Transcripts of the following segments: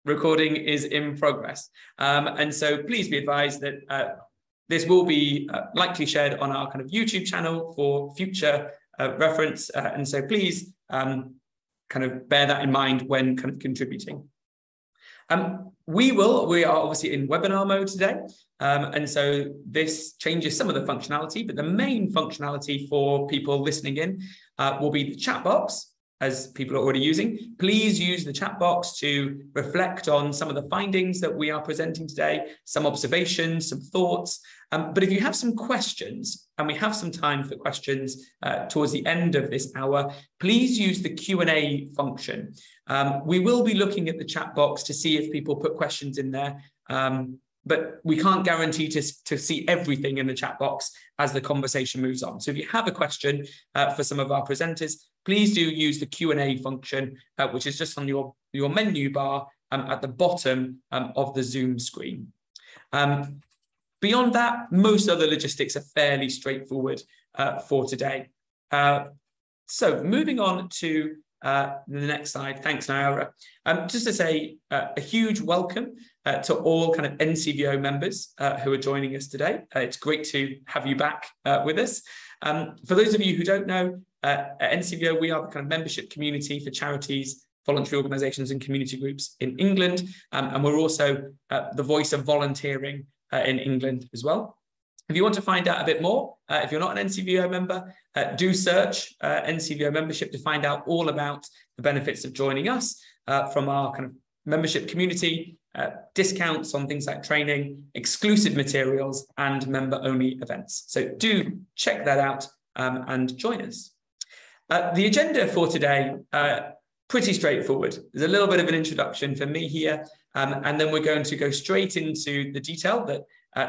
recording is in progress. And so please be advised that this will be likely shared on our kind of YouTube channel for future reference. And so please kind of bear that in mind when kind of contributing. We are obviously in webinar mode today. And so this changes some of the functionality, but the main functionality for people listening in will be the chat box, as people are already using. Please use the chat box to reflect on some of the findings that we are presenting today, some observations, some thoughts. But if you have some questions, and we have some time for questions towards the end of this hour, please use the Q&A function. We will be looking at the chat box to see if people put questions in there, but we can't guarantee to see everything in the chat box as the conversation moves on. So if you have a question for some of our presenters, please do use the Q&A function, which is just on your menu bar at the bottom of the Zoom screen. Beyond that, most other logistics are fairly straightforward for today. So moving on to the next slide. Thanks, Nayyara. Just to say a huge welcome to all kind of NCVO members who are joining us today. It's great to have you back with us. For those of you who don't know, at NCVO, we are the kind of membership community for charities, voluntary organisations and community groups in England. And we're also the voice of volunteering in England as well. If you want to find out a bit more, if you're not an NCVO member, do search NCVO membership to find out all about the benefits of joining us from our kind of membership community, discounts on things like training, exclusive materials, and member-only events. So do check that out and join us. The agenda for today, pretty straightforward. There's a little bit of an introduction for me here, and then we're going to go straight into the detail that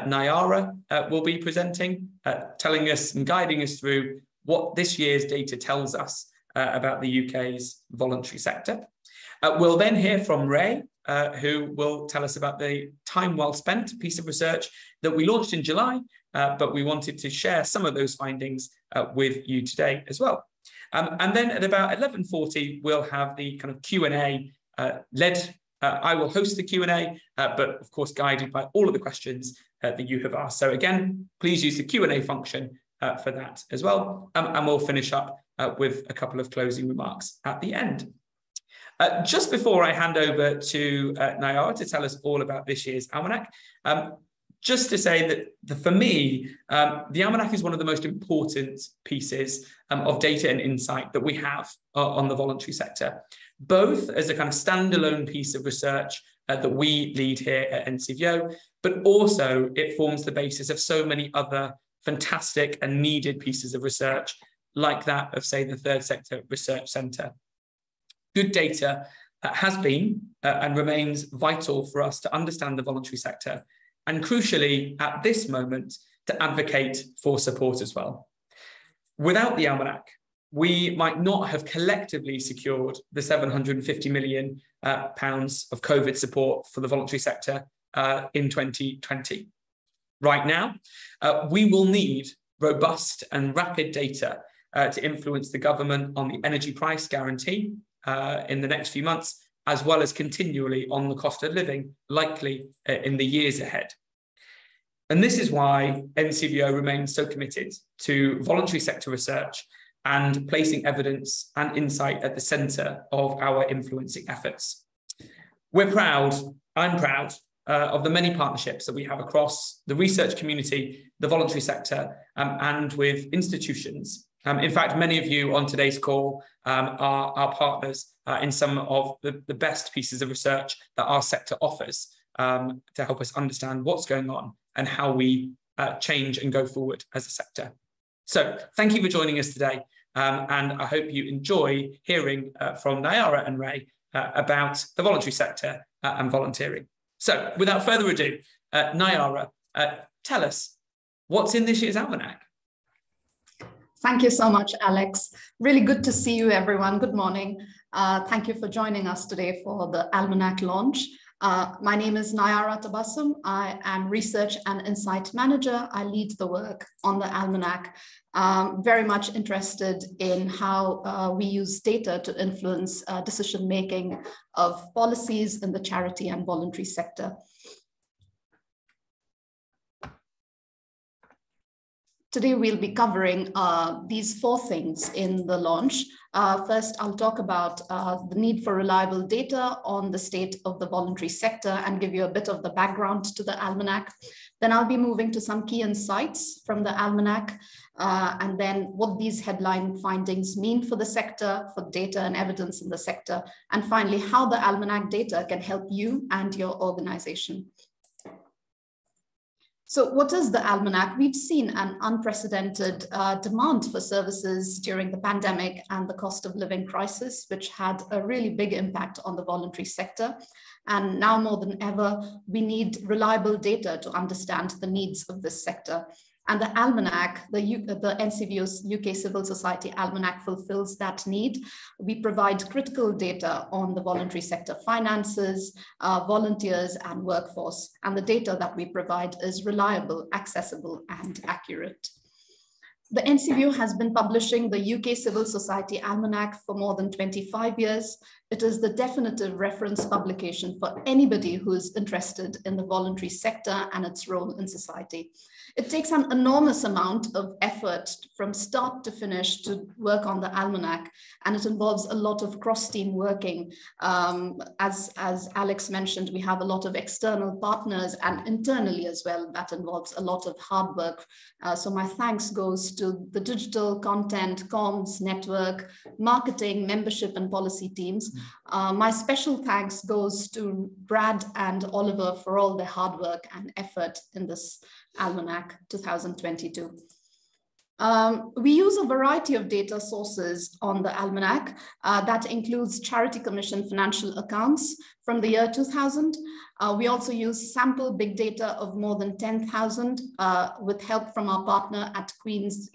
Nayyara will be presenting, telling us and guiding us through what this year's data tells us about the UK's voluntary sector. We'll then hear from Ray, who will tell us about the time well spent piece of research that we launched in July, but we wanted to share some of those findings with you today as well. And then at about 11:40, we'll have the kind of Q&A led. I will host the Q&A, but of course guided by all of the questions that you have asked. So again, please use the Q&A function for that as well. And we'll finish up with a couple of closing remarks at the end. Just before I hand over to Nayyara to tell us all about this year's Almanac, just to say that for me, the Almanac is one of the most important pieces of data and insight that we have on the voluntary sector, both as a kind of standalone piece of research that we lead here at NCVO, but also it forms the basis of so many other fantastic and needed pieces of research, like that of, say, the Third Sector Research Centre. Good data has been and remains vital for us to understand the voluntary sector, and crucially, at this moment, to advocate for support as well. Without the Almanac, we might not have collectively secured the £750 million of COVID support for the voluntary sector in 2020. Right now, we will need robust and rapid data to influence the government on the energy price guarantee in the next few months, as well as continually on the cost of living, likely in the years ahead. And this is why NCVO remains so committed to voluntary sector research and placing evidence and insight at the centre of our influencing efforts. We're proud, I'm proud, of the many partnerships that we have across the research community, the voluntary sector, and with institutions. In fact, many of you on today's call are our partners in some of the best pieces of research that our sector offers to help us understand what's going on and how we change and go forward as a sector. So thank you for joining us today. And I hope you enjoy hearing from Nayyara and Ray about the voluntary sector and volunteering. So without further ado, Nayyara, tell us what's in this year's Almanac. Thank you so much, Alex. Really good to see you, everyone. Good morning. Thank you for joining us today for the Almanac launch. My name is Nayyara Tabassum. I am Research and Insight Manager. I lead the work on the Almanac. Very much interested in how we use data to influence decision-making of policies in the charity and voluntary sector. Today, we'll be covering these 4 things in the launch. First, I'll talk about the need for reliable data on the state of the voluntary sector and give you a bit of the background to the Almanac. Then I'll be moving to some key insights from the Almanac, and then what these headline findings mean for the sector, for data and evidence in the sector, and finally, how the Almanac data can help you and your organization. So what is the Almanac? We've seen an unprecedented demand for services during the pandemic and the cost of living crisis, which had a really big impact on the voluntary sector. And now more than ever, we need reliable data to understand the needs of this sector. And the Almanac, the NCVO's UK Civil Society Almanac fulfills that need. We provide critical data on the voluntary sector finances, volunteers, and workforce. And the data that we provide is reliable, accessible, and accurate. The NCVO has been publishing the UK Civil Society Almanac for more than 25 years. It is the definitive reference publication for anybody who is interested in the voluntary sector and its role in society. It takes an enormous amount of effort from start to finish to work on the Almanac, and it involves a lot of cross-team working. As Alex mentioned, we have a lot of external partners and internally as well. That involves a lot of hard work. So my thanks goes to the digital content, comms, network, marketing, membership, and policy teams. My special thanks goes to Brad and Oliver for all their hard work and effort in this Almanac 2022. We use a variety of data sources on the Almanac. That includes Charity Commission financial accounts from the year 2000. We also use sample big data of more than 10,000 with help from our partner at Queen's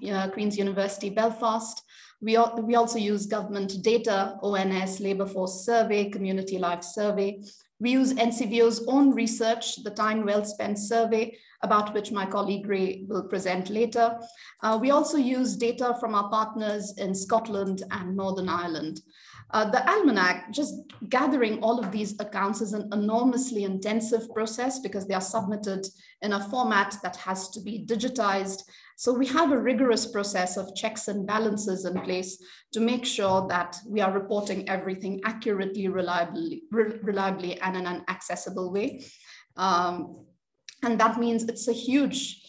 University Belfast. We also use government data, ONS, Labour Force Survey, Community Life Survey. We use NCVO's own research, the Time Well Spent Survey, about which my colleague Ray will present later. We also use data from our partners in Scotland and Northern Ireland. The Almanac, just gathering all of these accounts is an enormously intensive process because they are submitted in a format that has to be digitized. So we have a rigorous process of checks and balances in place to make sure that we are reporting everything accurately, reliably, and in an accessible way. And that means it's a huge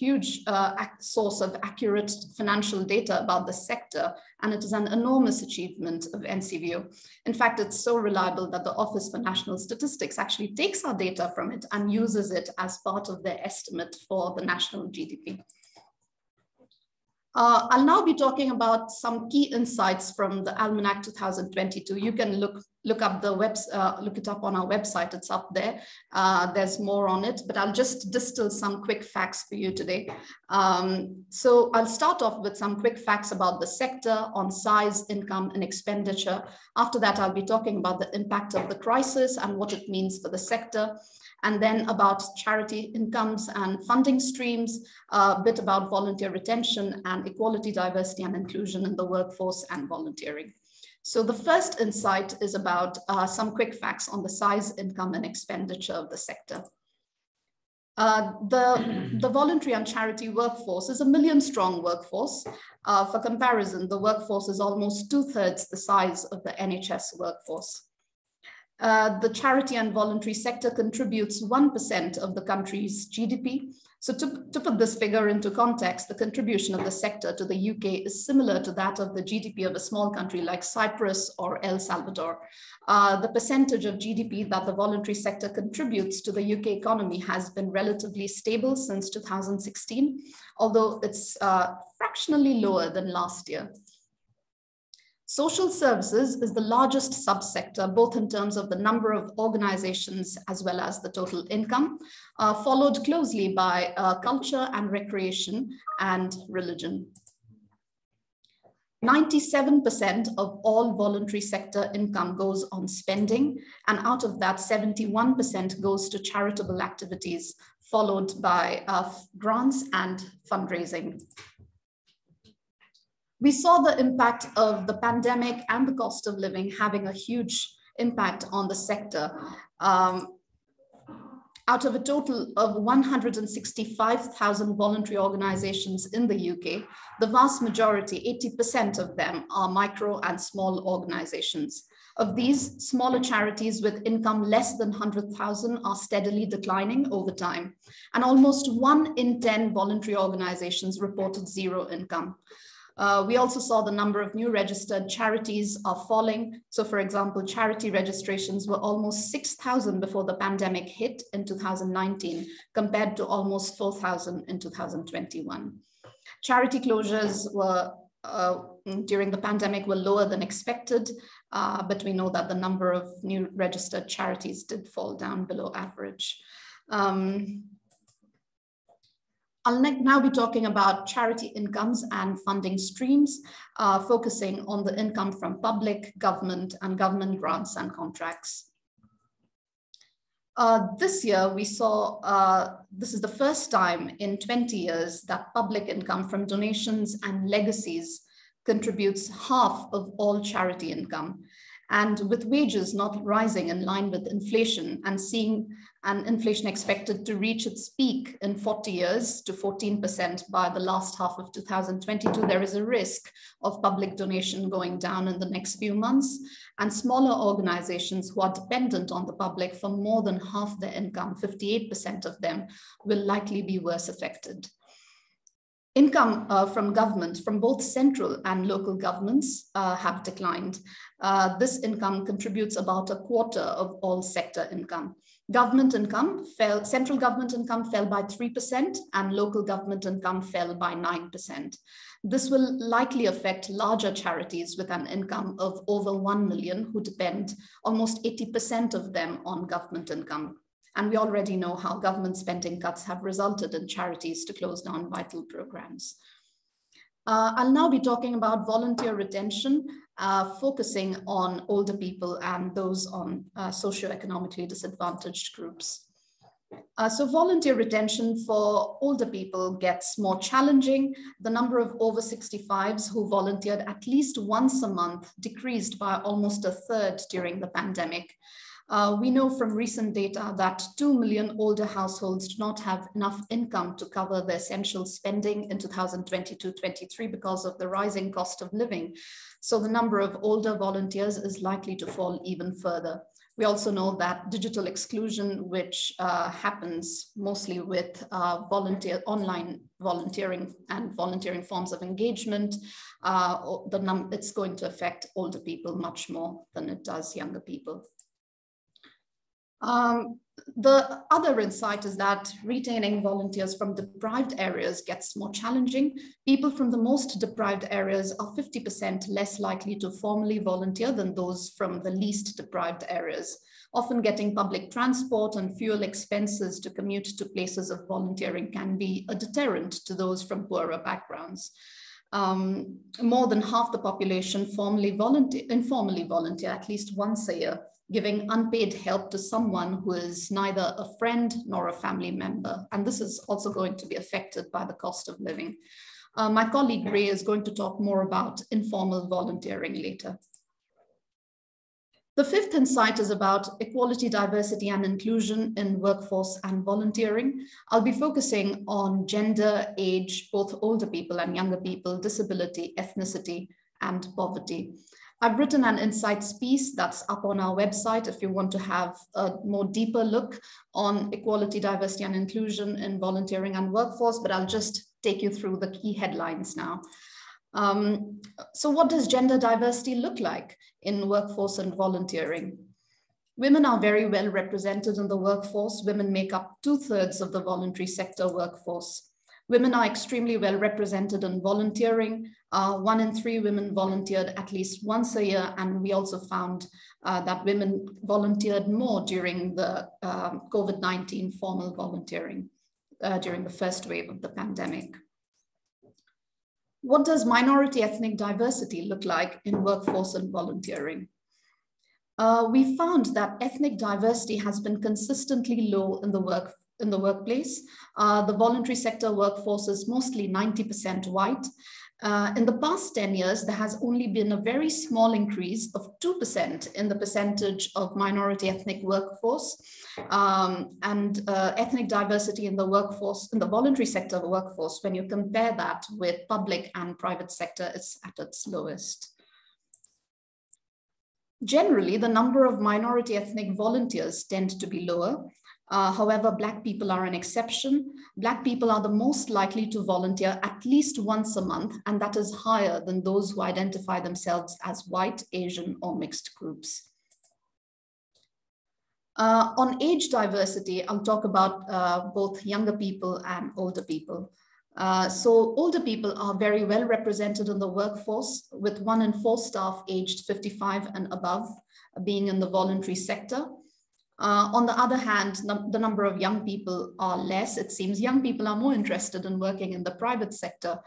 source of accurate financial data about the sector, and it is an enormous achievement of NCVO. In fact, it's so reliable that the Office for National Statistics actually takes our data from it and uses it as part of their estimate for the national GDP. I'll now be talking about some key insights from the Almanac 2022. You can look up the look it up on our website. It's up there. There's more on it, but I'll just distill some quick facts for you today. So I'll start off with some quick facts about the sector on size, income, and expenditure. After that, I'll be talking about the impact of the crisis and what it means for the sector. And then about charity incomes and funding streams, a bit about volunteer retention and equality, diversity, and inclusion in the workforce and volunteering. So the first insight is about some quick facts on the size, income, and expenditure of the sector. The voluntary and charity workforce is a 1 million strong workforce. For comparison, the workforce is almost 2/3 the size of the NHS workforce. The charity and voluntary sector contributes 1% of the country's GDP. So to put this figure into context, the contribution of the sector to the UK is similar to that of the GDP of a small country like Cyprus or El Salvador. The percentage of GDP that the voluntary sector contributes to the UK economy has been relatively stable since 2016, although it's fractionally lower than last year. Social services is the largest subsector, both in terms of the number of organizations as well as the total income, followed closely by culture and recreation and religion. 97% of all voluntary sector income goes on spending, and out of that, 71% goes to charitable activities, followed by grants and fundraising. We saw the impact of the pandemic and the cost of living having a huge impact on the sector. Out of a total of 165,000 voluntary organizations in the UK, the vast majority, 80% of them, are micro and small organizations. Of these, smaller charities with income less than 100,000 are steadily declining over time, and almost 1 in 10 voluntary organizations reported zero income. We also saw the number of new registered charities are falling. So for example, charity registrations were almost 6,000 before the pandemic hit in 2019, compared to almost 4,000 in 2021. Charity closures were during the pandemic were lower than expected, but we know that the number of new registered charities did fall down below average. I'll now be talking about charity incomes and funding streams, focusing on the income from public, government, and government grants and contracts. This year, we saw, this is the first time in 20 years that public income from donations and legacies contributes half of all charity income. And with wages not rising in line with inflation and seeing an inflation expected to reach its peak in 40 years to 14% by the last half of 2022, there is a risk of public donation going down in the next few months. And smaller organizations who are dependent on the public for more than half their income, 58% of them, will likely be worse affected. Income from government, from both central and local governments, have declined. This income contributes about a quarter of all sector income. Government income fell, central government income fell by 3% and local government income fell by 9%. This will likely affect larger charities with an income of over 1 million who depend, almost 80% of them, on government income. And we already know how government spending cuts have resulted in charities to close down vital programs. I'll now be talking about volunteer retention, focusing on older people and those on socioeconomically disadvantaged groups. So volunteer retention for older people gets more challenging. The number of over 65s who volunteered at least once a month decreased by almost a third during the pandemic. We know from recent data that 2 million older households do not have enough income to cover the essential spending in 2022-23 because of the rising cost of living. So the number of older volunteers is likely to fall even further. We also know that digital exclusion, which happens mostly with online volunteering and volunteering forms of engagement, it's going to affect older people much more than it does younger people. The other insight is that retaining volunteers from deprived areas gets more challenging. People from the most deprived areas are 50% less likely to formally volunteer than those from the least deprived areas. Often getting public transport and fuel expenses to commute to places of volunteering can be a deterrent to those from poorer backgrounds. More than half the population informally volunteer at least once a year, giving unpaid help to someone who is neither a friend nor a family member. And this is also going to be affected by the cost of living. My colleague Ray is going to talk more about informal volunteering later. The fifth insight is about equality, diversity, and inclusion in workforce and volunteering. I'll be focusing on gender, age, both older people and younger people, disability, ethnicity, and poverty. I've written an insights piece that's up on our website if you want to have a more deeper look on equality, diversity, and inclusion in volunteering and workforce, but I'll just take you through the key headlines now. So what does gender diversity look like in workforce and volunteering? Women are very well represented in the workforce. Women make up 2/3 of the voluntary sector workforce. Women are extremely well represented in volunteering. 1 in 3 women volunteered at least once a year, and we also found that women volunteered more during the COVID-19 formal volunteering during the first wave of the pandemic. What does minority ethnic diversity look like in workforce and volunteering? We found that ethnic diversity has been consistently low in the workplace. The voluntary sector workforce is mostly 90% white. In the past 10 years, there has only been a very small increase of 2% in the percentage of minority ethnic workforce, and ethnic diversity in the workforce, in the voluntary sector workforce, when you compare that with public and private sector, it's at its lowest. Generally, the number of minority ethnic volunteers tend to be lower. However, Black people are an exception. Black people are the most likely to volunteer at least once a month, and that is higher than those who identify themselves as white, Asian, or mixed groups. On age diversity, I'll talk about both younger people and older people. So older people are very well represented in the workforce, with 1 in 4 staff aged 55 and above being in the voluntary sector. On the other hand, the number of young people are less. It seems young people are more interested in working in the private sector,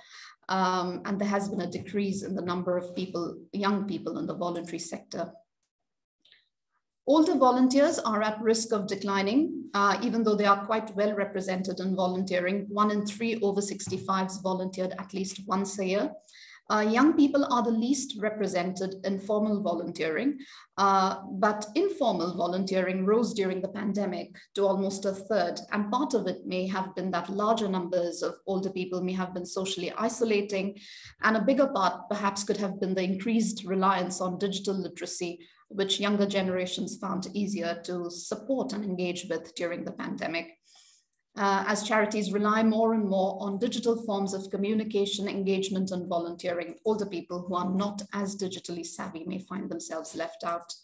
and there has been a decrease in the number of young people in the voluntary sector. Older volunteers are at risk of declining, even though they are quite well represented in volunteering. 1 in 3 over 65s volunteered at least once a year. Young people are the least represented in formal volunteering, but informal volunteering rose during the pandemic to almost 1/3. And part of it may have been that larger numbers of older people may have been socially isolating. And a bigger part perhaps could have been the increased reliance on digital literacy, which younger generations found easier to support and engage with during the pandemic. As charities rely more and more on digital forms of communication, engagement, and volunteering, older people who are not as digitally savvy may find themselves left out.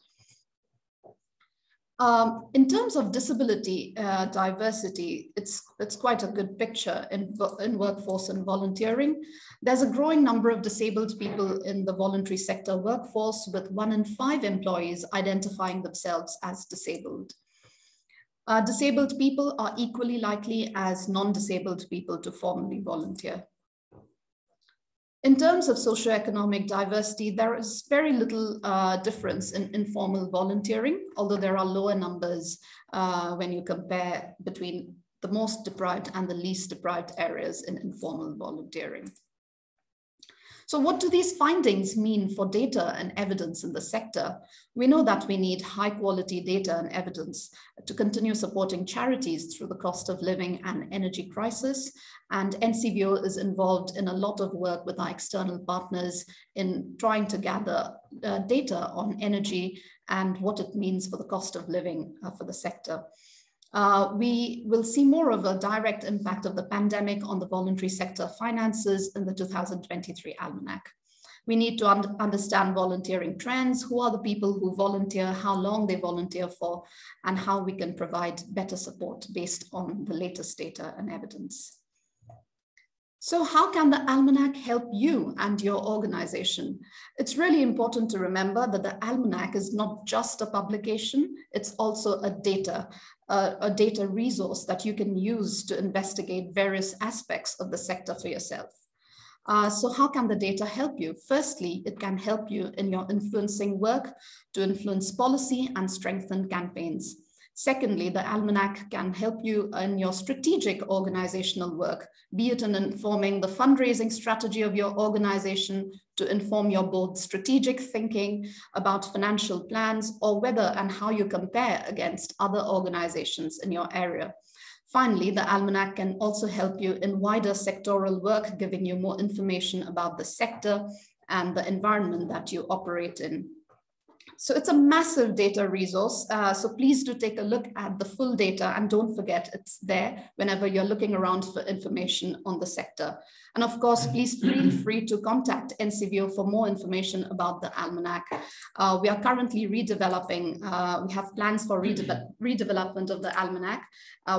In terms of disability diversity, it's quite a good picture in workforce and volunteering. There's a growing number of disabled people in the voluntary sector workforce, with 1 in 5 employees identifying themselves as disabled. Disabled people are equally likely as non-disabled people to formally volunteer. In terms of socioeconomic diversity, there is very little difference in informal volunteering, although there are lower numbers when you compare between the most deprived and the least deprived areas in informal volunteering. So what do these findings mean for data and evidence in the sector? We know that we need high quality data and evidence to continue supporting charities through the cost of living and energy crisis. And NCVO is involved in a lot of work with our external partners in trying to gather data on energy and what it means for the cost of living for the sector. We will see more of a direct impact of the pandemic on the voluntary sector finances in the 2023 Almanac. We need to understand volunteering trends, who are the people who volunteer, how long they volunteer for, and how we can provide better support based on the latest data and evidence. So how can the Almanac help you and your organization? It's really important to remember that the Almanac is not just a publication, it's also a data resource that you can use to investigate various aspects of the sector for yourself. So how can the data help you? Firstly, it can help you in your influencing work to influence policy and strengthen campaigns. Secondly, the Almanac can help you in your strategic organizational work, be it in informing the fundraising strategy of your organization, to inform your board's strategic thinking about financial plans, or whether and how you compare against other organizations in your area. Finally, the Almanac can also help you in wider sectoral work, giving you more information about the sector and the environment that you operate in. So it's a massive data resource. So please do take a look at the full data, and don't forget it's there whenever you're looking around for information on the sector. And of course, please feel free to contact NCVO for more information about the Almanac. We are currently redeveloping, we have plans for redevelopment of the Almanac.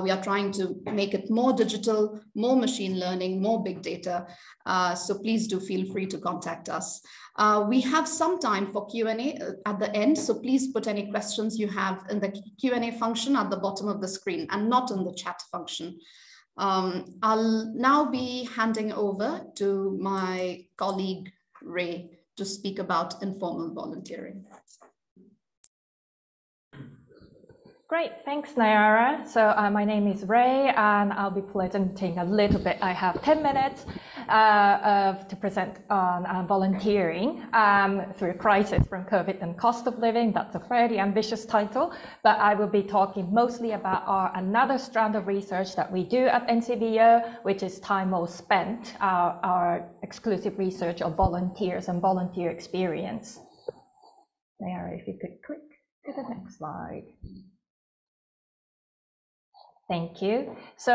We are trying to make it more digital, more machine learning, more big data. So please do feel free to contact us. We have some time for Q&A at the end, so please put any questions you have in the Q&A function at the bottom of the screen and not in the chat function. I'll now be handing over to my colleague, Ray, to speak about informal volunteering. Great, thanks Nayyara. So my name is Ray and I'll be presenting a little bit. I have 10 minutes to present on volunteering through crisis from COVID and cost of living. That's a fairly ambitious title, but I will be talking mostly about another strand of research that we do at NCVO, which is time well spent, our exclusive research of volunteers and volunteer experience. Nayyara, if you could click to the next slide. Thank you. So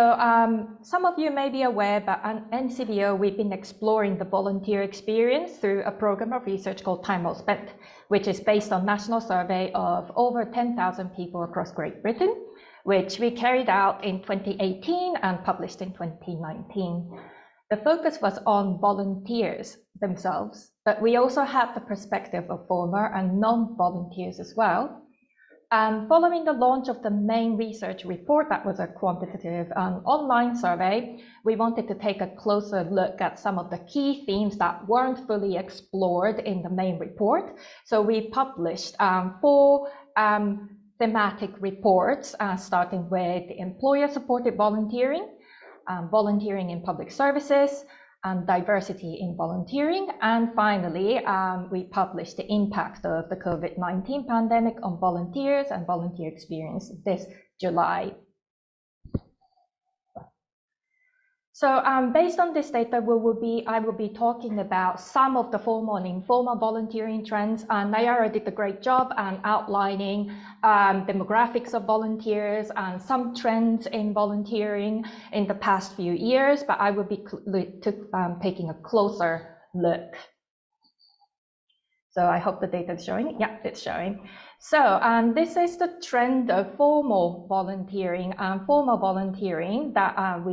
some of you may be aware, but at NCVO, we've been exploring the volunteer experience through a program of research called Time Well Spent, which is based on national survey of over 10,000 people across Great Britain, which we carried out in 2018 and published in 2019. The focus was on volunteers themselves, but we also had the perspective of former and non-volunteers as well. Following the launch of the main research report, that was a quantitative online survey, we wanted to take a closer look at some of the key themes that weren't fully explored in the main report. So we published 4 thematic reports, starting with employer-supported volunteering, volunteering in public services, and diversity in volunteering. And finally, we published the impact of the COVID-19 pandemic on volunteers and volunteer experience this July. So based on this data, I will be talking about some of the formal and informal volunteering trends. Nayyara did a great job outlining demographics of volunteers and some trends in volunteering in the past few years, but I will be taking a closer look. So I hope the data is showing. Yeah, it's showing. So this is the trend of formal volunteering that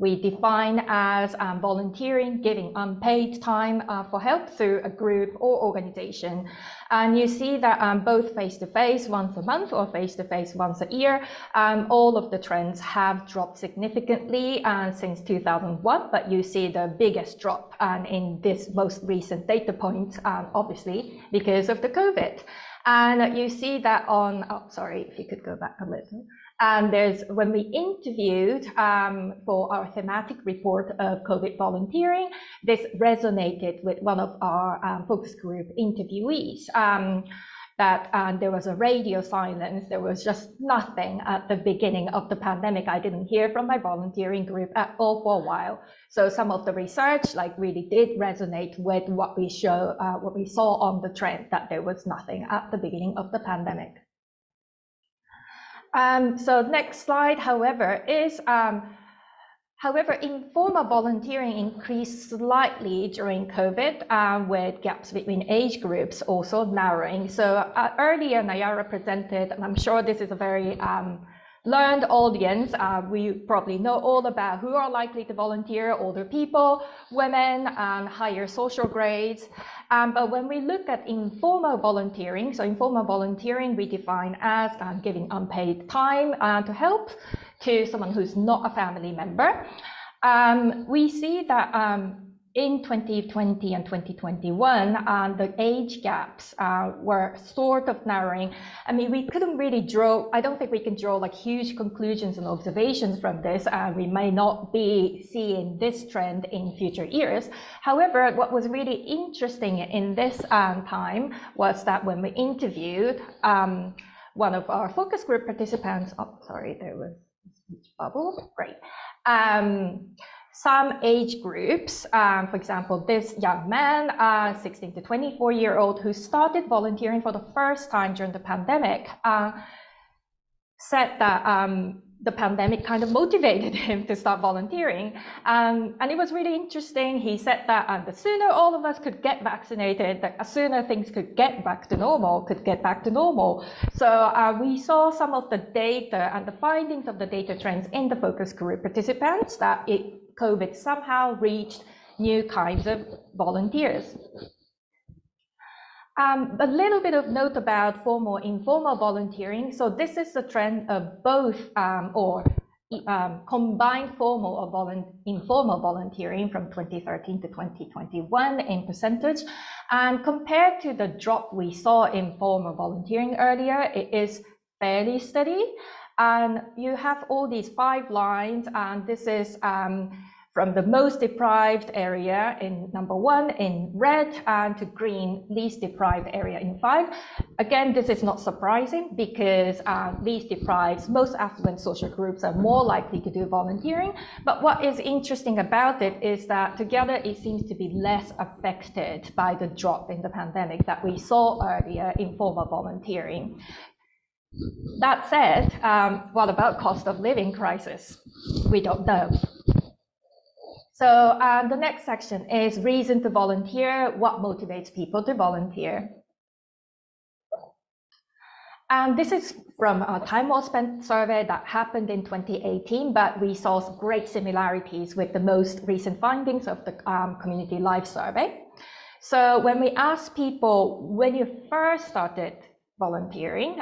we define as volunteering, giving unpaid time for help through a group or organization. And you see that both face-to-face once a month or face-to-face once a year, all of the trends have dropped significantly since 2001, but you see the biggest drop in this most recent data point, obviously, because of the COVID. And you see that on, oh, sorry, if you could go back a little. And when we interviewed for our thematic report of COVID volunteering, this resonated with one of our focus group interviewees, that there was a radio silence. There was just nothing at the beginning of the pandemic. I didn't hear from my volunteering group at all for a while. So some of the research really did resonate with what we saw on the trend, that there was nothing at the beginning of the pandemic. So next slide, however, is informal volunteering increased slightly during COVID, with gaps between age groups also narrowing. So earlier Nayyara presented, and I'm sure this is a very learned audience. We probably know all about who are likely to volunteer: older people, women, and higher social grades. But when we look at informal volunteering, so informal volunteering we define as giving unpaid time to help to someone who's not a family member. We see that in 2020 and 2021, the age gaps were sort of narrowing. I mean, we couldn't really draw, I don't think we can draw huge conclusions and observations from this. We may not be seeing this trend in future years. However, what was really interesting in this time was that when we interviewed one of our focus group participants, oh, sorry, there was a speech bubble, great. Some age groups, for example, this young man, 16 to 24-year-old, who started volunteering for the first time during the pandemic, said that the pandemic kind of motivated him to start volunteering. And it was really interesting. He said that the sooner all of us could get vaccinated, the sooner things could get back to normal, So we saw some of the data and the findings of the data trends in the focus group participants, that COVID somehow reached new kinds of volunteers. A little bit of note about formal informal volunteering. So this is the trend of both, or combined formal or informal volunteering from 2013 to 2021 in percentage. And compared to the drop we saw in formal volunteering earlier, it is fairly steady. And you have all these 5 lines, and this is from the most deprived area in number 1 in red, and to green, least deprived area in 5. Again, this is not surprising because least deprived, most affluent social groups are more likely to do volunteering. But what is interesting about it is that together it seems to be less affected by the drop in the pandemic that we saw earlier in formal volunteering. That said, what about cost of living crisis? We don't know. So the next section is reason to volunteer, what motivates people to volunteer. And this is from a time well spent survey that happened in 2018, but we saw great similarities with the most recent findings of the Community Life survey. So when we asked people, when you first started volunteering,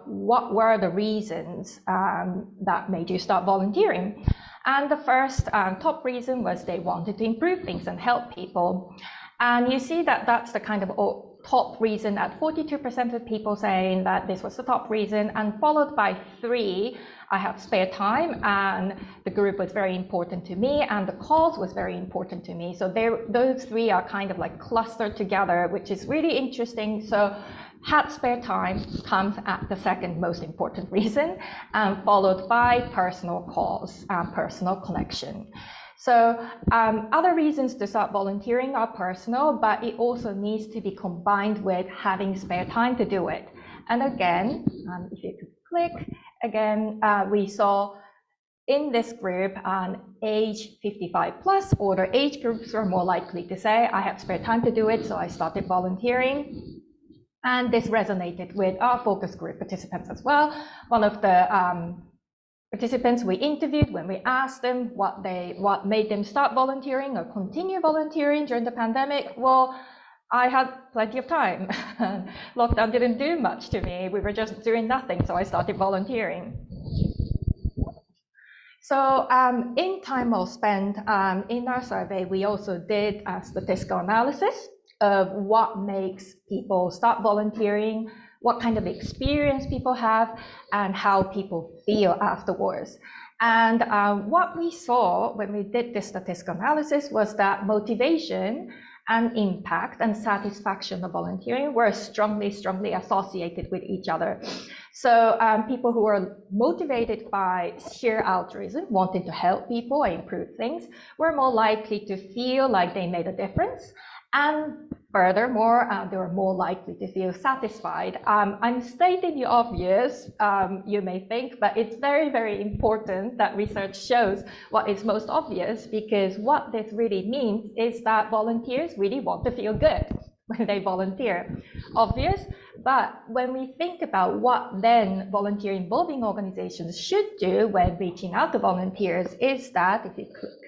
what were the reasons that made you start volunteering? And the first top reason was they wanted to improve things and help people. And you see that that's the kind of top reason at 42% of people saying that this was the top reason, and followed by 3, I have spare time, and the group was very important to me, and the cause was very important to me. So those 3 are kind of like clustered together, which is really interesting. So had spare time comes at the second most important reason, followed by personal cause, personal connection. So other reasons to start volunteering are personal, but it also needs to be combined with having spare time to do it. And again, if you could click, again, we saw in this group, age 55 plus, older age groups were more likely to say, I have spare time to do it, so I started volunteering. And this resonated with our focus group participants as well. One of the participants we interviewed, when we asked them what made them start volunteering or continue volunteering during the pandemic, well, I had plenty of time. Lockdown didn't do much to me. We were just doing nothing, so I started volunteering. So in time well spent, in our survey, we also did a statistical analysis of what makes people start volunteering, what kind of experience people have, and how people feel afterwards. And what we saw when we did this statistical analysis was that motivation and impact and satisfaction of volunteering were strongly associated with each other. So people who were motivated by sheer altruism, wanting to help people or improve things, were more likely to feel like they made a difference. And furthermore, they were more likely to feel satisfied. I'm stating the obvious, you may think, but it's very, very important that research shows what is most obvious, because what this really means is that volunteers really want to feel good when they volunteer. Obvious, but when we think about what then volunteer involving organizations should do when reaching out to volunteers, is that, if you click,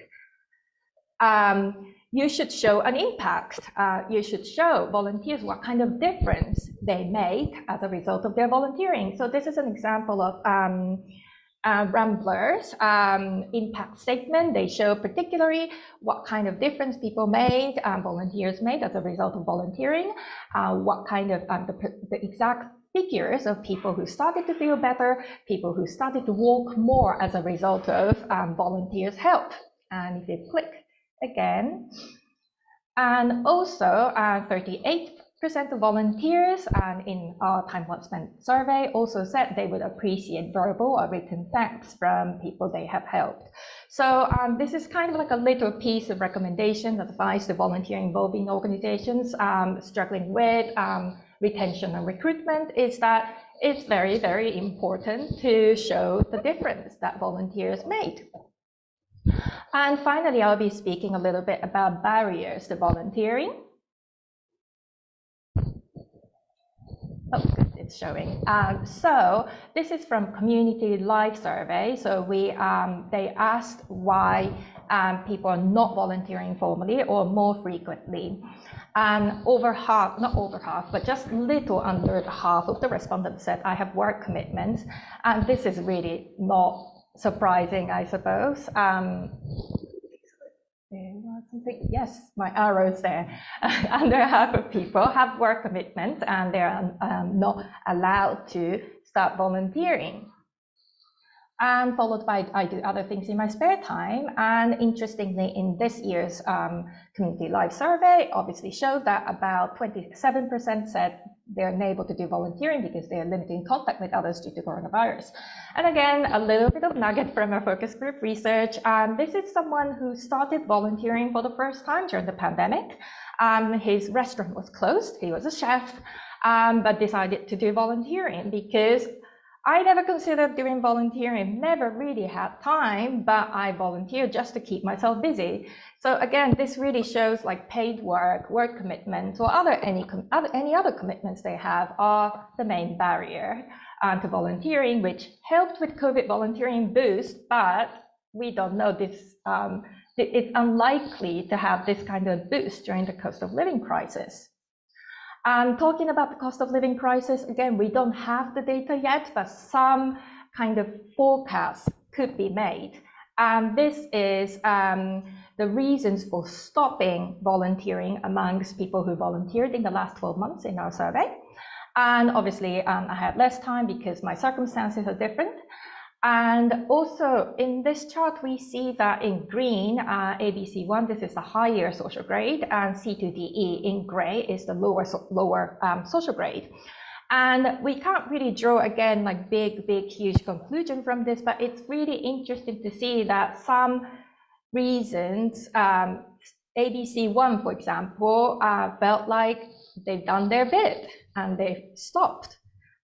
you should show an impact. You should show volunteers what kind of difference they make as a result of their volunteering. So this is an example of Rambler's impact statement. They show particularly what kind of difference people made, volunteers made as a result of volunteering, what kind of the exact figures of people who started to feel better, people who started to walk more as a result of volunteers' help. And if you click again, and also 38% of volunteers in our time well spent survey also said they would appreciate verbal or written thanks from people they have helped. So this is kind of like a little piece of recommendation, advice to volunteer involving organizations struggling with retention and recruitment, is that it's very, very important to show the difference that volunteers made. And finally, I'll be speaking a little bit about barriers to volunteering. Oh, good, it's showing. So this is from Community Life survey. So they asked why people are not volunteering formally or more frequently. And over half, not over half, but just little under half of the respondents said, I have work commitments. And this is really not surprising, I suppose. Yes, my arrow's there. Under half of people have work commitments and they're not allowed to start volunteering. And followed by, I do other things in my spare time. And interestingly, in this year's Community Life Survey, obviously showed that about 27% said they're unable to do volunteering because they're limited in contact with others due to coronavirus. And again, a little bit of nugget from our focus group research. This is someone who started volunteering for the first time during the pandemic. His restaurant was closed. He was a chef, but decided to do volunteering because I never considered doing volunteering, never really had time, but I volunteered just to keep myself busy. So again, this really shows like paid work, work commitments, or any other commitments they have are the main barrier to volunteering, which helped with COVID volunteering boost, but we don't know this. It's unlikely to have this kind of boost during the cost of living crisis. Talking about the cost of living crisis, again, we don't have the data yet, but some kind of forecast could be made. This is the reasons for stopping volunteering amongst people who volunteered in the last 12 months in our survey. And obviously, I had less time because my circumstances are different. And also in this chart, we see that in green, ABC1, this is the higher social grade, and C2DE in gray is the lower social grade. And we can't really draw, again, like big, huge conclusion from this, but it's really interesting to see that some reasons, ABC1, for example, felt like they've done their bit and they've stopped.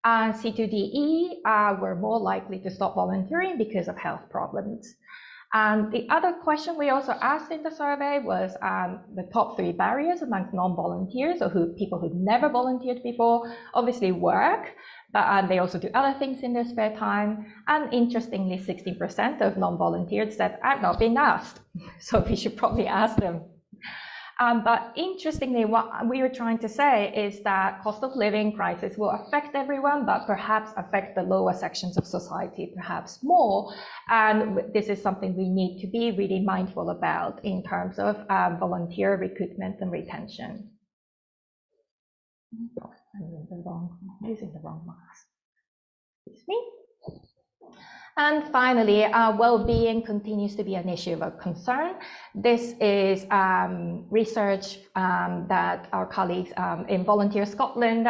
C2DE were more likely to stop volunteering because of health problems. And the other question we also asked in the survey was the top 3 barriers amongst non-volunteers, or people who never volunteered before. Obviously work, but they also do other things in their spare time. And interestingly, 16% of non-volunteers said, I've not been asked. So we should probably ask them. But interestingly, what we were trying to say is that cost of living crisis will affect everyone, but perhaps affect the lower sections of society perhaps more. And this is something we need to be really mindful about in terms of volunteer recruitment and retention. I'm using the wrong mask. Excuse me. And finally, well-being continues to be an issue of concern. This is research that our colleagues in Volunteer Scotland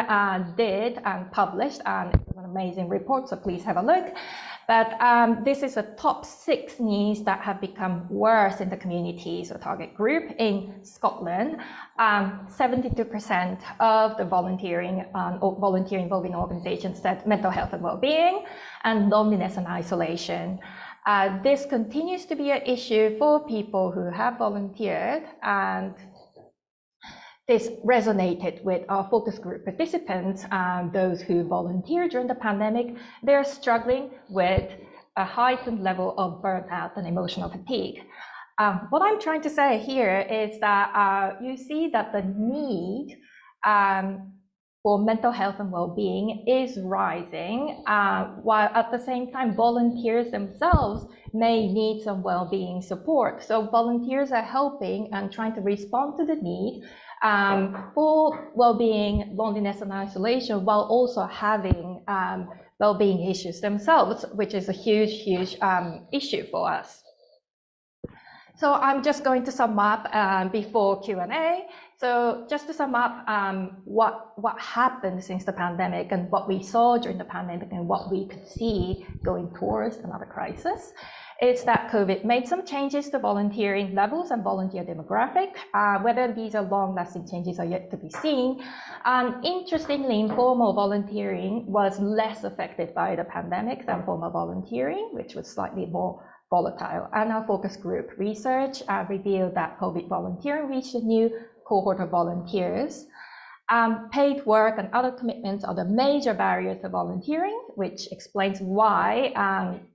did and published, and it's an amazing report, so please have a look. But this is a top 6 needs that have become worse in the communities or target group in Scotland. 72% of the volunteering involving organizations said mental health and well-being, and loneliness and isolation. This continues to be an issue for people who have volunteered, and this resonated with our focus group participants, those who volunteered during the pandemic. They're struggling with a heightened level of burnout and emotional fatigue. What I'm trying to say here is that you see that the need for mental health and well-being is rising, while at the same time volunteers themselves may need some well-being support. So volunteers are helping and trying to respond to the need for well-being, loneliness and isolation, while also having well-being issues themselves, which is a huge issue for us. So I'm just going to sum up before Q&A. So just to sum up what happened since the pandemic and what we saw during the pandemic and what we could see going towards another crisis, is that COVID made some changes to volunteering levels and volunteer demographic. Whether these are long-lasting changes are yet to be seen. Interestingly, informal volunteering was less affected by the pandemic than formal volunteering, which was slightly more volatile. And our focus group research revealed that COVID volunteering reached a new cohort of volunteers. Paid work and other commitments are the major barriers to volunteering, which explains why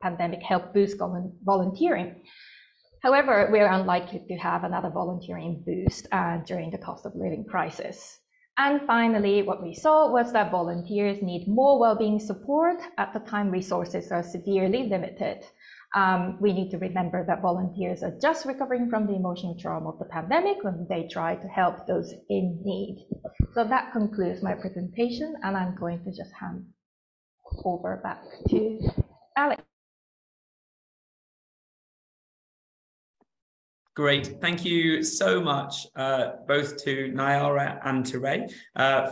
pandemic helped boost volunteering. However, we are unlikely to have another volunteering boost during the cost of living crisis. And finally, what we saw was that volunteers need more well-being support at the time resources are severely limited. We need to remember that volunteers are just recovering from the emotional trauma of the pandemic when they try to help those in need. So that concludes my presentation, and I'm going to just hand over back to Alex. Great. Thank you so much, both to Nayyara and to Ray,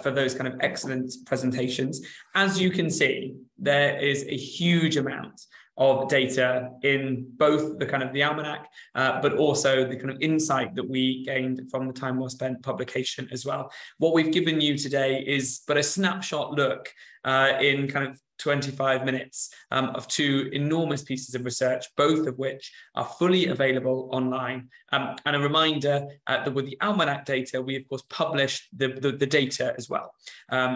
for those kind of excellent presentations. As you can see, there is a huge amount of data in both the kind of the Almanac, but also the kind of insight that we gained from the Time Well Spent publication as well. What we've given you today is but a snapshot look in kind of 25 minutes of two enormous pieces of research, both of which are fully available online. And a reminder that with the Almanac data, we of course publish the data as well.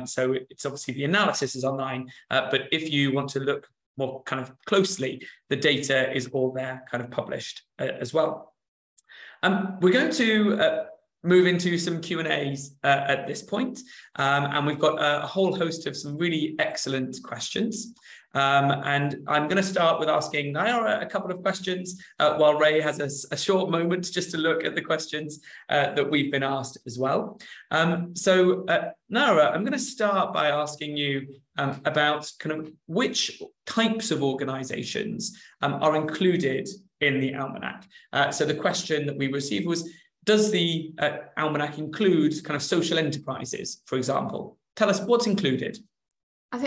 So it's obviously the analysis is online, but if you want to look more kind of closely, the data is all there kind of published as well. We're going to move into some Q&As at this point. And we've got a whole host of some really excellent questions. And I'm going to start with asking Nayyara a couple of questions while Ray has a short moment just to look at the questions that we've been asked as well. So Nayyara, I'm going to start by asking you about kind of which types of organisations are included in the Almanac. So the question that we received was, does the Almanac include kind of social enterprises, for example? Tell us what's included. I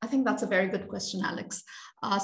think that's a very good question, Alex.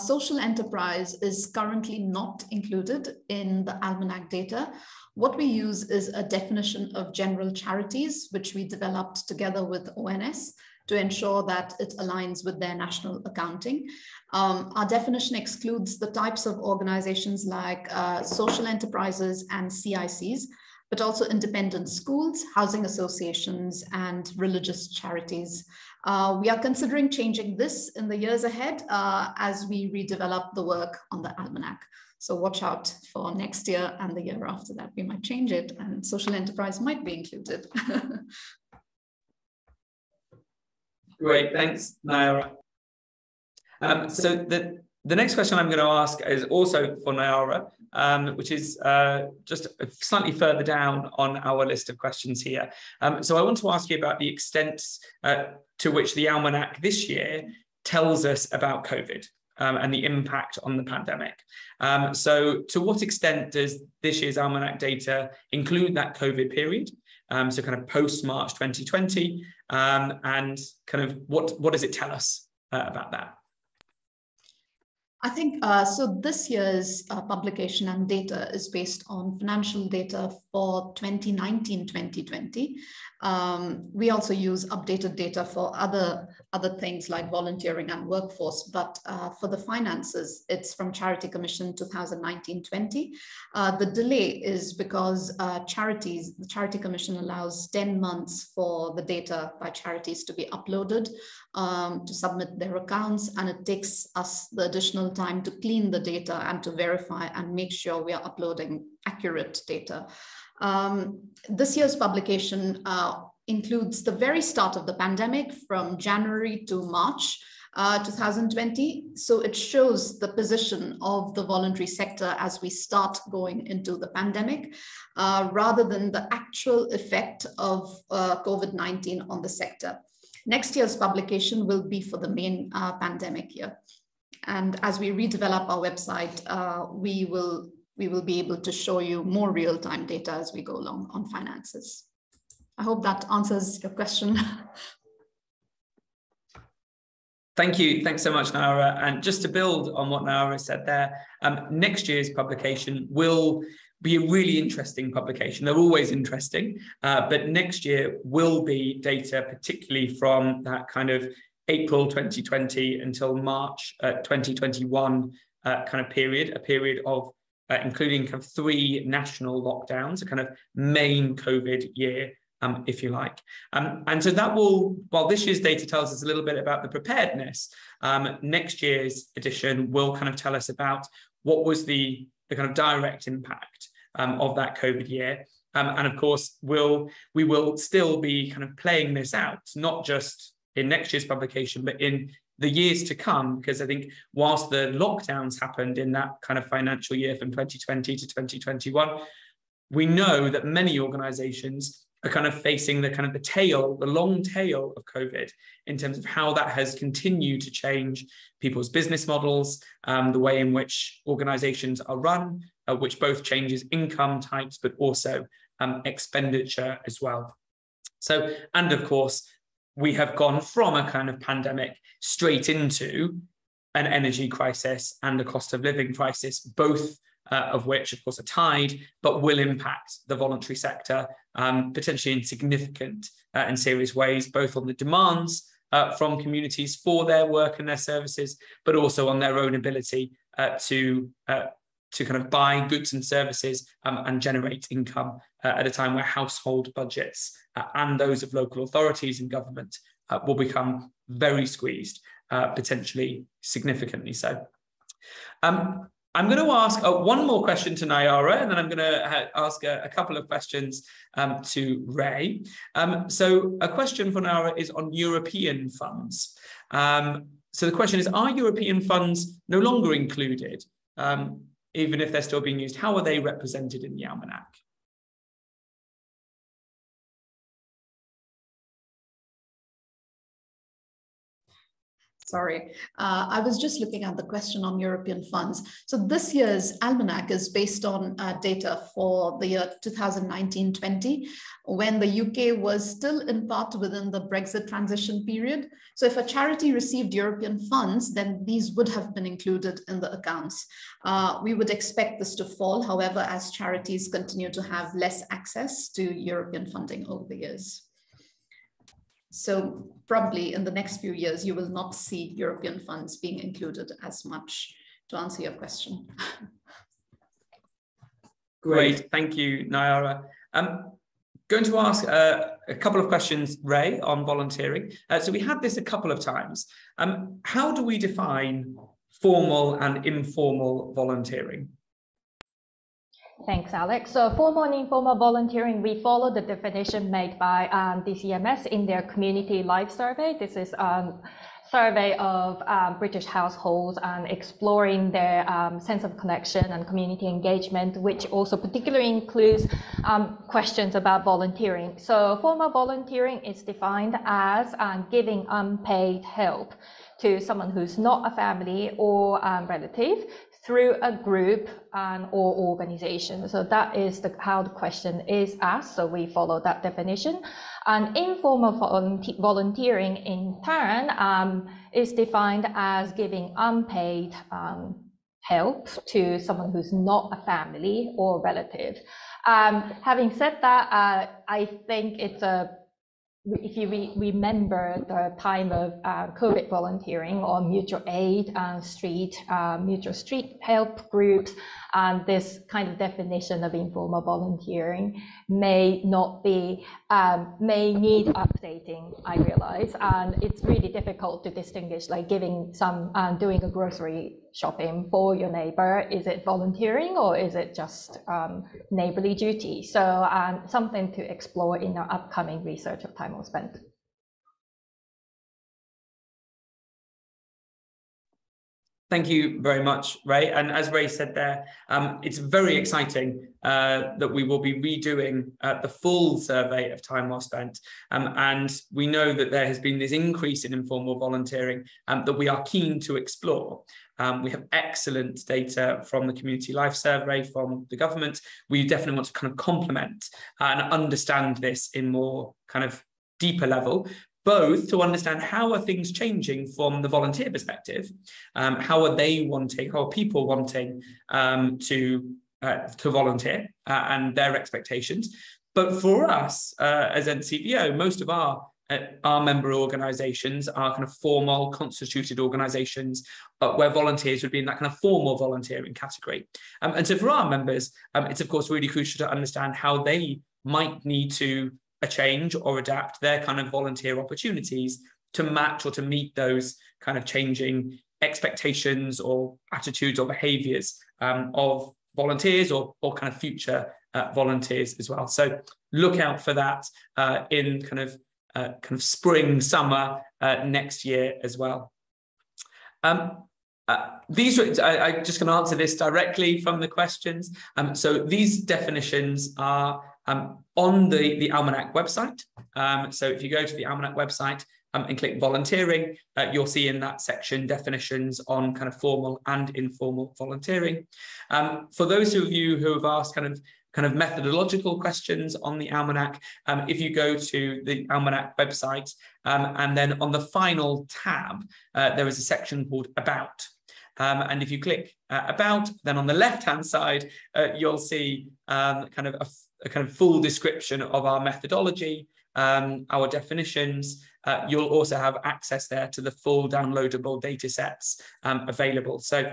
Social enterprise is currently not included in the Almanac data. What we use is a definition of general charities, which we developed together with ONS to ensure that it aligns with their national accounting. Our definition excludes the types of organizations like social enterprises and CICs, but also independent schools, housing associations, and religious charities. We are considering changing this in the years ahead as we redevelop the work on the Almanac. So watch out for next year and the year after that. We might change it and social enterprise might be included. Great, thanks, Nayyara. So the next question I'm going to ask is also for Nayyara, which is just slightly further down on our list of questions here. So I want to ask you about the extent to which the Almanac this year tells us about COVID and the impact on the pandemic. So to what extent does this year's Almanac data include that COVID period? So kind of post-March 2020, and kind of what does it tell us about that? I think, so this year's publication and data is based on financial data for 2019-2020. We also use updated data for other things like volunteering and workforce, but for the finances, it's from Charity Commission 2019-20. The delay is because the Charity Commission allows 10 months for the data by charities to be uploaded to submit their accounts, and it takes us the additional time to clean the data and to verify and make sure we are uploading accurate data. This year's publication includes the very start of the pandemic from January to March 2020. So it shows the position of the voluntary sector as we start going into the pandemic, rather than the actual effect of COVID-19 on the sector. Next year's publication will be for the main pandemic year. And as we redevelop our website, we will be able to show you more real-time data as we go along on finances. I hope that answers your question. Thank you. Thanks so much, Nayyara. And just to build on what Nayyara said there, next year's publication will be a really interesting publication. They're always interesting, but next year will be data, particularly from that kind of April 2020 until March 2021 kind of period, a period of including kind of 3 national lockdowns, a kind of main COVID year, if you like. And so that will, while this year's data tells us a little bit about the preparedness, next year's edition will kind of tell us about what was the kind of direct impact of that COVID year. And of course, we will still be kind of playing this out, not just in next year's publication, but in the years to come, because I think whilst the lockdowns happened in that kind of financial year from 2020 to 2021, we know that many organizations are kind of facing the long tail of COVID in terms of how that has continued to change people's business models, the way in which organizations are run, which both changes income types, but also expenditure as well. So, and of course, we have gone from a kind of pandemic straight into an energy crisis and a cost of living crisis, both of which, of course, are tied, but will impact the voluntary sector potentially in significant and serious ways, both on the demands from communities for their work and their services, but also on their own ability to kind of buy goods and services and generate income at a time where household budgets and those of local authorities and government will become very squeezed, potentially significantly so. I'm going to ask one more question to Nayyara, and then I'm going to ask a couple of questions to Ray. So a question for Nayyara is on European funds. So the question is, are European funds no longer included, even if they're still being used? How are they represented in the Almanac? Sorry, I was just looking at the question on European funds. So this year's Almanac is based on data for the year 2019-20, when the UK was still in part within the Brexit transition period. So if a charity received European funds, then these would have been included in the accounts. We would expect this to fall, however, as charities continue to have less access to European funding over the years. So probably in the next few years, you will not see European funds being included as much, to answer your question. Great, thank you, Nayyara. I'm going to ask a couple of questions, Ray, on volunteering. So we had this a couple of times. How do we define formal and informal volunteering? Thanks, Alex. So formal and informal volunteering, we follow the definition made by DCMS in their community life survey. This is a survey of British households and exploring their sense of connection and community engagement, which also particularly includes questions about volunteering. So formal volunteering is defined as giving unpaid help to someone who's not a family or relative through a group or organization. So that is how the question is asked. So we follow that definition. And informal volunteering in turn is defined as giving unpaid help to someone who's not a family or relative. Having said that, I think it's if you remember the time of COVID volunteering or mutual aid and mutual street help groups, this kind of definition of informal volunteering may not be, may need updating, I realize. And it's really difficult to distinguish, like giving doing a grocery shopping for your neighbor. Is it volunteering or is it just neighborly duty? So something to explore in our upcoming research of time well spent. Thank you very much, Ray. And as Ray said there, it's very exciting that we will be redoing the full survey of time well spent. And we know that there has been this increase in informal volunteering that we are keen to explore. We have excellent data from the community life survey from the government. We definitely want to kind of complement and understand this in more kind of deeper level, both to understand how are things changing from the volunteer perspective, how are people wanting to volunteer and their expectations. But for us as NCVO, most of our member organisations are kind of formal constituted organisations where volunteers would be in that kind of formal volunteering category. And so for our members, it's of course really crucial to understand how they might need to change or adapt their kind of volunteer opportunities to match or to meet those kind of changing expectations or attitudes or behaviours of volunteers or kind of future volunteers as well. So look out for that in kind of spring, summer next year as well. I'm just going to answer this directly from the questions. So these definitions are on the Almanac website. So if you go to the Almanac website and click volunteering, you'll see in that section definitions on kind of formal and informal volunteering. For those of you who have asked kind of methodological questions on the Almanac, if you go to the Almanac website and then on the final tab, there is a section called About. And if you click About, then on the left-hand side, you'll see kind of a kind of full description of our methodology, our definitions. You'll also have access there to the full downloadable data sets available. So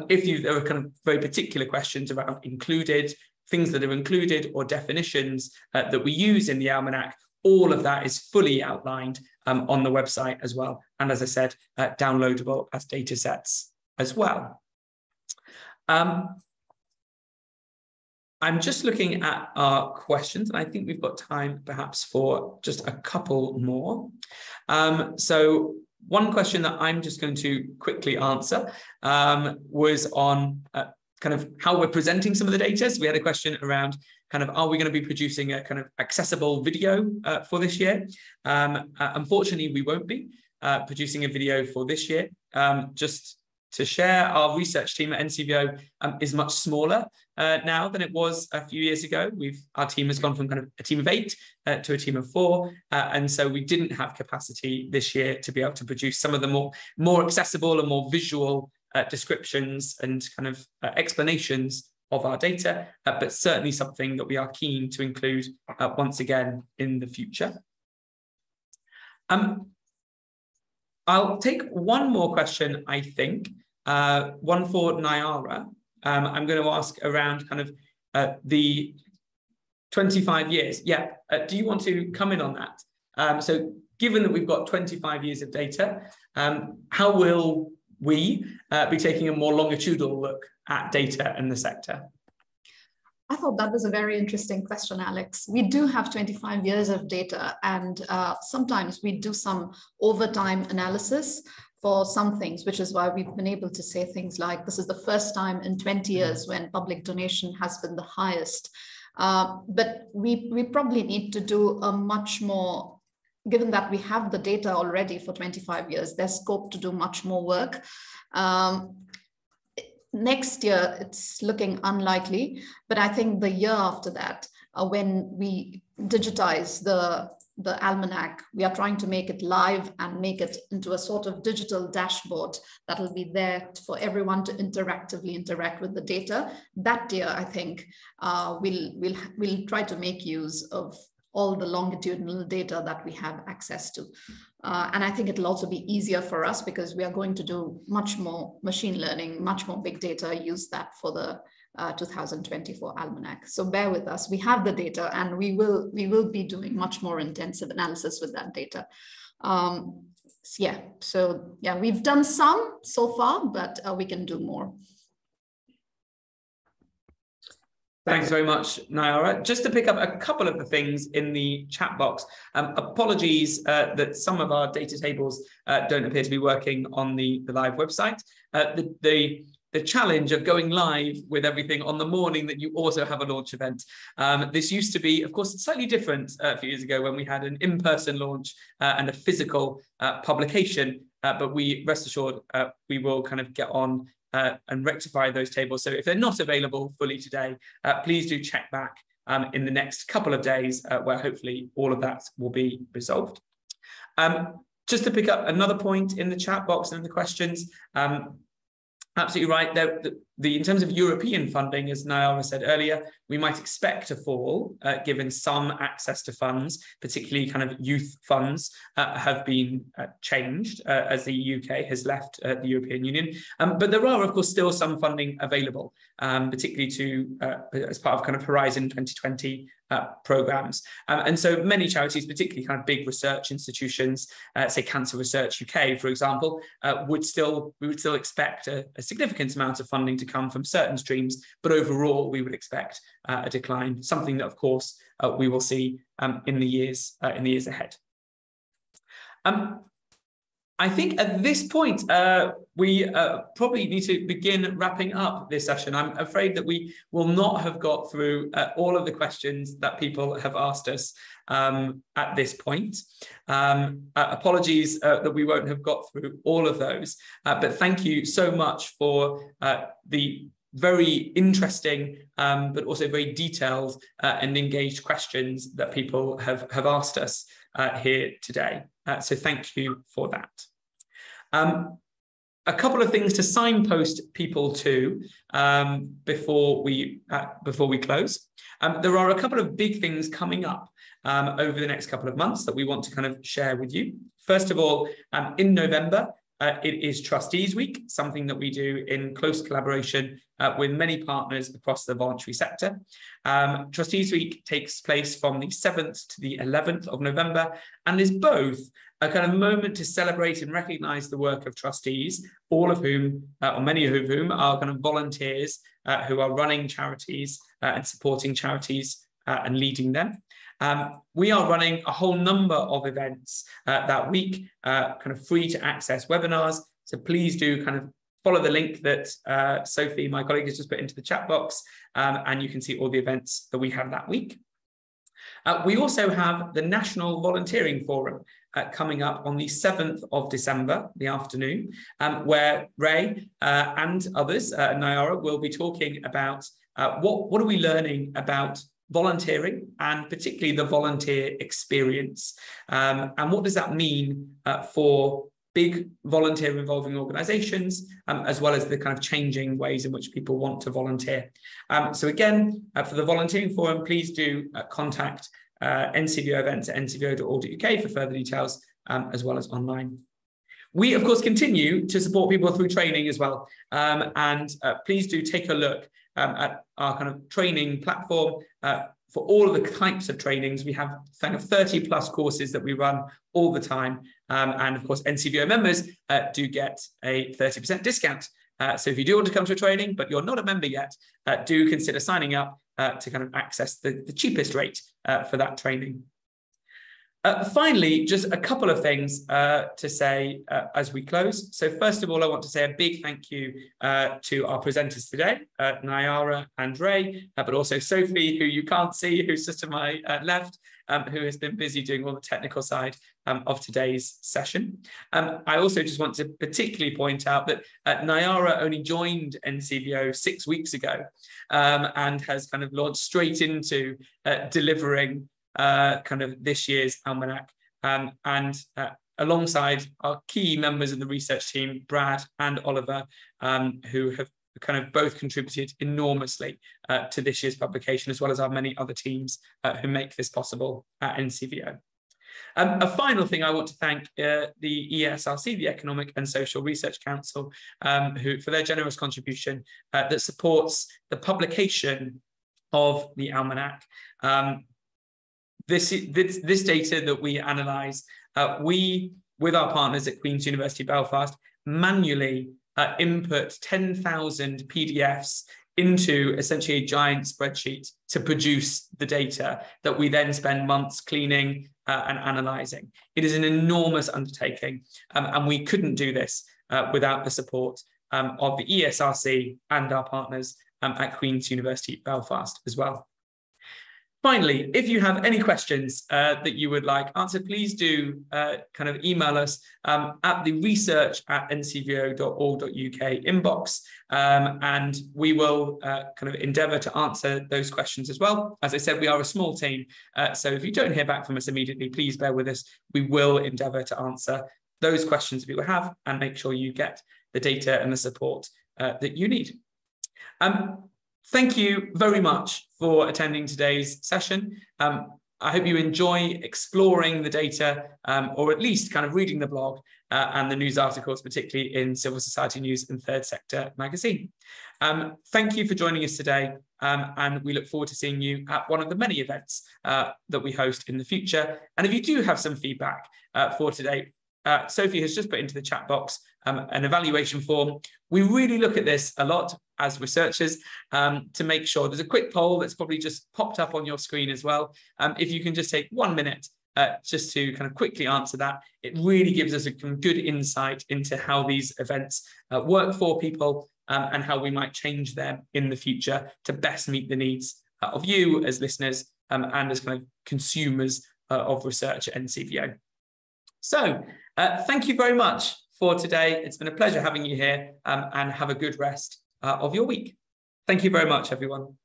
if there are kind of very particular questions around included, things that are included, or definitions that we use in the Almanac, all of that is fully outlined on the website as well. And as I said, downloadable as data sets as well. I'm just looking at our questions, and I think we've got time perhaps for just a couple more. So one question that I'm just going to quickly answer was on kind of how we're presenting some of the data. So we had a question around kind of, are we going to be producing a kind of accessible video for this year? Unfortunately, we won't be producing a video for this year. Just to share, our research team at NCVO is much smaller now than it was a few years ago. Our team has gone from kind of a team of 8 to a team of 4, and so we didn't have capacity this year to be able to produce some of the more accessible and more visual descriptions and kind of explanations of our data, but certainly something that we are keen to include once again in the future. I'll take one more question, I think, one for Nayyara. I'm going to ask around kind of the 25 years. Yeah, do you want to come in on that? So given that we've got 25 years of data, how will we be taking a more longitudinal look at data in the sector? I thought that was a very interesting question, Alex. We do have 25 years of data, and sometimes we do some overtime analysis for some things, which is why we've been able to say things like, this is the first time in 20 years when public donation has been the highest. But we probably need to do a much more, given that we have the data already for 25 years, there's scope to do much more work. Next year, it's looking unlikely, but I think the year after that, when we digitize the Almanac, we are trying to make it live and make it into a sort of digital dashboard that will be there for everyone to interactively interact with the data. That year, I think we'll try to make use of all the longitudinal data that we have access to. And I think it'll also be easier for us because we are going to do much more machine learning, much more big data, use that for the 2024 Almanac. So bear with us. We have the data, and we will be doing much more intensive analysis with that data. So we've done some so far, but we can do more. Thanks very much, Nayyara. Just to pick up a couple of the things in the chat box, apologies that some of our data tables don't appear to be working on the live website. The challenge of going live with everything on the morning that you also have a launch event. This used to be, of course, slightly different a few years ago when we had an in-person launch and a physical publication, but rest assured, we will kind of get on and rectify those tables. So if they're not available fully today, please do check back in the next couple of days where hopefully all of that will be resolved. Just to pick up another point in the chat box and in the questions, absolutely right. In terms of European funding, as Nayyara said earlier, we might expect a fall given some access to funds, particularly kind of youth funds, have been changed as the UK has left the European Union. But there are, of course, still some funding available, particularly as part of kind of Horizon 2020 programs. And so many charities, particularly kind of big research institutions, say Cancer Research UK, for example, we would still expect a significant amount of funding to come from certain streams, but overall we would expect a decline, something that of course we will see in the years ahead. I think at this point, we probably need to begin wrapping up this session. I'm afraid that we will not have got through all of the questions that people have asked us at this point. Apologies that we won't have got through all of those, but thank you so much for the very interesting, but also very detailed and engaged questions that people have asked us here today. So thank you for that. A couple of things to signpost people to before we close. There are a couple of big things coming up over the next couple of months that we want to kind of share with you. First of all, in November, it is Trustees Week, something that we do in close collaboration with many partners across the voluntary sector. Trustees Week takes place from the 7th to the 11th of November and is both a kind of moment to celebrate and recognise the work of trustees, all of whom, or many of whom, are kind of volunteers who are running charities and supporting charities and leading them. We are running a whole number of events that week, kind of free to access webinars. So please do kind of follow the link that Sophie, my colleague, has just put into the chat box, and you can see all the events that we have that week. We also have the National Volunteering Forum coming up on the 7th of December, the afternoon, where Ray and others, Nayyara, will be talking about what are we learning about volunteering and particularly the volunteer experience, and what does that mean for big volunteer involving organizations, as well as the kind of changing ways in which people want to volunteer. So again, for the volunteering forum, please do contact NCVO events at ncvo.org.uk for further details, as well as online. We, of course, continue to support people through training as well. And please do take a look at our kind of training platform. For all of the types of trainings, we have kind of 30 plus courses that we run all the time. And of course, NCVO members do get a 30% discount. So if you do want to come to a training, but you're not a member yet, do consider signing up to kind of access the cheapest rate for that training. Finally, just a couple of things to say as we close. So first of all, I want to say a big thank you to our presenters today, Nayyara and Ray, but also Sophie, who you can't see, who's just to my left, who has been busy doing all the technical side of today's session. I also just want to particularly point out that Nayyara only joined NCVO 6 weeks ago and has kind of launched straight into delivering kind of this year's Almanac, and alongside our key members of the research team, Brad and Oliver, who have kind of both contributed enormously to this year's publication, as well as our many other teams who make this possible at NCVO. A final thing I want to thank the ESRC, the Economic and Social Research Council, who for their generous contribution that supports the publication of the Almanac. This data that we analyse, we, with our partners at Queen's University Belfast, manually input 10,000 PDFs into essentially a giant spreadsheet to produce the data that we then spend months cleaning and analysing. It is an enormous undertaking, and we couldn't do this without the support of the ESRC and our partners at Queen's University Belfast as well. Finally, if you have any questions that you would like answered, please do kind of email us at the research@ncvo.org.uk inbox, and we will kind of endeavour to answer those questions as well. As I said, we are a small team, so if you don't hear back from us immediately, please bear with us. We will endeavour to answer those questions that people have and make sure you get the data and the support that you need. Thank you very much for attending today's session. I hope you enjoy exploring the data, or at least kind of reading the blog and the news articles, particularly in Civil Society News and Third Sector magazine. Thank you for joining us today, and we look forward to seeing you at one of the many events that we host in the future. And if you do have some feedback for today, Sophie has just put into the chat box an evaluation form. We really look at this a lot as researchers to make sure there's a quick poll that's probably just popped up on your screen as well. If you can just take 1 minute just to kind of quickly answer that, it really gives us a good insight into how these events work for people and how we might change them in the future to best meet the needs of you as listeners and as kind of consumers of research at NCVO. So thank you very much for today. It's been a pleasure having you here and have a good rest of your week. Thank you very much, everyone.